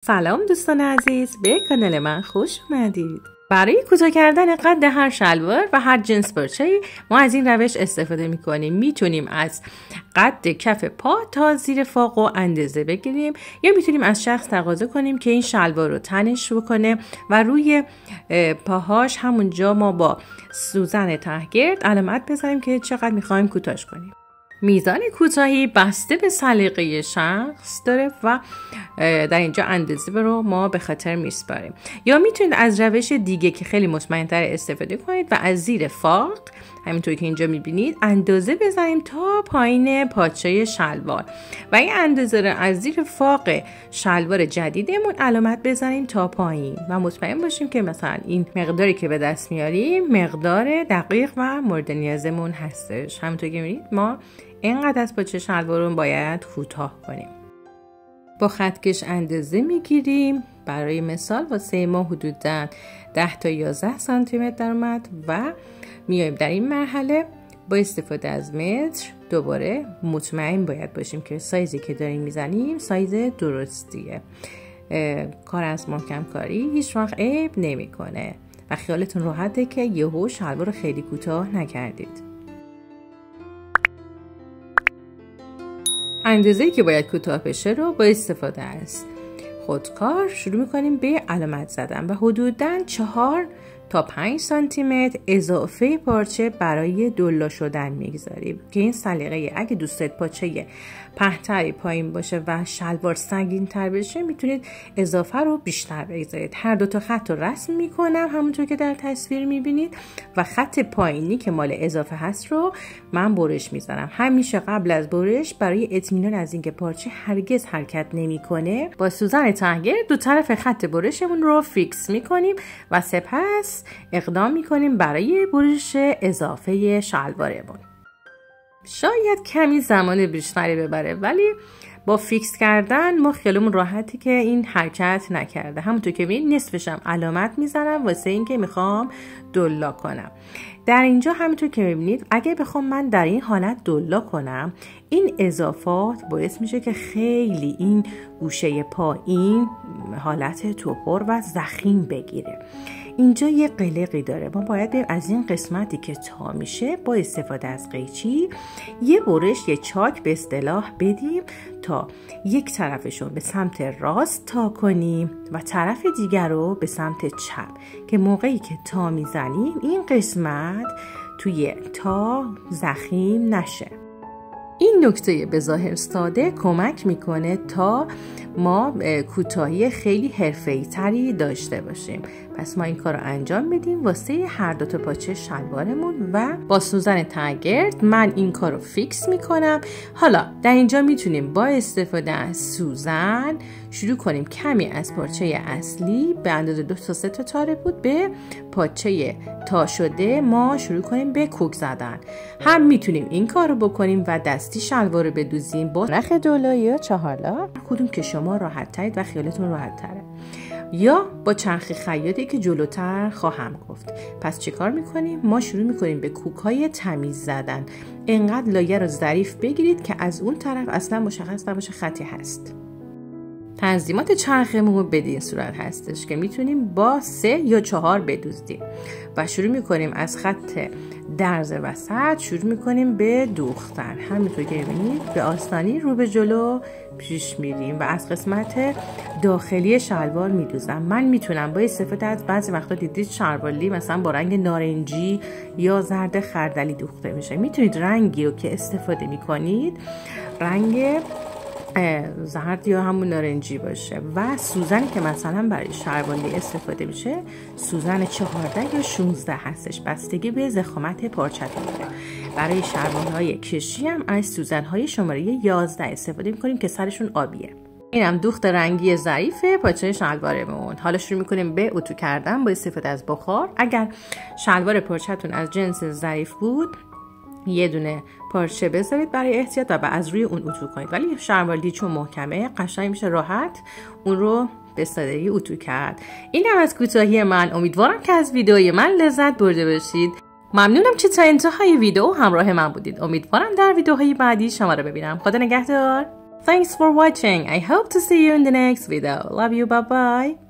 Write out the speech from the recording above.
سلام دوستان عزیز، به کانال من خوش اومدید. برای کوتاه کردن قد هر شلوار و هر جنس پارچه‌ای ما از این روش استفاده می‌کنیم. میتونیم از قد کف پا تا زیر فاق و اندازه بگیریم یا میتونیم از شخص تقاضا کنیم که این شلوار رو تنش بکنه و روی پاهاش همونجا ما با سوزن تهگرد علامت بزنیم که چقدر می‌خوایم کوتاهش کنیم. میزان کوتاهی بسته به سلیقه شخص داره و در اینجا اندازه رو ما به خاطر میسپاریم. یا میتونید از روش دیگه که خیلی مطمئن‌تر استفاده کنید و از زیر فاق همینطوری که اینجا میبینید اندازه بزنیم تا پایین پاچه شلوار و این اندازه رو از زیر فاق شلوار جدیدمون علامت بزنیم تا پایین و مطمئن باشیم که مثلا این مقداری که به دست میاریم مقدار دقیق و مورد نیازمون هستش. همونطور که میبینید ما اینقدر از پاچه شلوار رو باید کوتاه کنیم. با خطکش اندازه میگیریم. برای مثال واسه ما حدوداً 10 تا 11 سانتی متر در اومد و میایم در این مرحله با استفاده از متر دوباره مطمئن باید باشیم که سایزی که داریم میزنیم سایز درستیه. کار از محکم کاری هیچ وقت عیب نمیکنه و خیالتون راحته که یهو شلوار رو خیلی کوتاه نکردید. اندازه‌ای که باید کوتاه بشه رو با استفاده از خودکار شروع میکنیم به علامت زدن و حدوداً 4 تا 5 سانتی متر اضافه پارچه برای دولا شدن میگذاریم که این سلیقه اگه دوست دارید پاچه پهن‌تری پایین باشه و شلوار سنگین‌تر بشه میتونید اضافه رو بیشتر بگذارید. هر دو تا خط رو رسم میکنم همونطور که در تصویر میبینید و خط پایینی که مال اضافه هست رو من برش میزنم. همیشه قبل از برش برای اطمینان از اینکه پارچه هرگز حرکت نمیکنه با سوزن تهگرد دو طرف خط برشمون رو فیکس میکنیم و سپس اقدام میکنیم برای برش اضافه شلوارمون. شاید کمی زمان بیشتری ببره ولی با فیکس کردن ما خیالمون راحتی که این حرکت نکرده. همونطور که ببینید نصفشم علامت میزنم واسه این که میخوام دولا کنم. در اینجا همونطور که میبینید اگه بخوام من در این حالت دولا کنم این اضافات باعث میشه که خیلی این گوشه پایین حالت توپر و ضخیم بگیره. اینجا یه قلقی داره. ما باید از این قسمتی که تا میشه با استفاده از قیچی یه برش یه چاک به اصطلاح بدیم تا یک طرفشو به سمت راست تا کنیم و طرف دیگر رو به سمت چپ که موقعی که تا میزنیم این قسمت توی تا ضخیم نشه. این نکته به ظاهر ساده کمک میکنه تا ما کوتاهی حرفه‌ای تری داشته باشیم. پس ما این کار رو انجام بدیم واسه هر دو تا پاچه شلوارمون و با سوزن تهگرد من این کار رو فیکس میکنم. حالا در اینجا میتونیم با استفاده از سوزن شروع کنیم کمی از پارچه اصلی به اندازه 2 تا 3 تا تاره بود به پاچه تا شده ما شروع کنیم به کوک زدن. هم میتونیم این کار رو بکنیم و دستی شلوار رو بدوزیم با نخ دولا یا چهارلا، کدوم که شما راحت ترید و خیالتون راحت تره، یا با چرخ خیاطی که جلوتر خواهم گفت. پس چه کار میکنیم؟ ما شروع میکنیم به کوک‌های تمیز زدن. انقدر لایه رو ظریف بگیرید که از اون طرف اصلا مشخص نباشه خطی هست. تنظیمات چرخمون بدین صورت هستش که میتونیم با 3 یا 4 بدوزدیم و شروع میکنیم از خط درز وسط شروع میکنیم به دوختن. همینطور که میبینید به آسانی رو به جلو پیش میریم و از قسمت داخلی شلوار میدوزم. من میتونم با استفاده از بعضی وقتا دیدید شلواری مثلا با رنگ نارنجی یا زرد خردلی دوخته میشه. میتونید رنگی رو که استفاده میکنید رنگ زرد یا همون نارنجی باشه و سوزنی که مثلا برای شلواری استفاده میشه سوزن 14 یا 16 هستش، بستگی به ضخامت پارچه‌تون داره. برای شلوارهای کشی هم از سوزن‌های شماره 11 استفاده میکنیم که سرشون آبیه. اینم دوخت رنگی ظریف پاچه شلوارمون. حالا شروع میکنیم به اتو کردن با استفاده از بخار. اگر شلوار پارچه‌تون از جنس ظریف بود یه دونه پارچه بذارید برای احتیاط و از روی اون اتو کنید، ولی شلوار چون محکمه قشنگ میشه راحت اون رو به سادگی اتو کرد. اینم از کوتاهی من. امیدوارم که از ویدئوی من لذت برده باشید. ممنونم که تا انتهای ویدئو همراه من بودید. امیدوارم در ویدئوهای بعدی شما رو ببینم. خدا نگهدار. Thanks for watching. I hope to see you in the next video. Love you. Bye bye.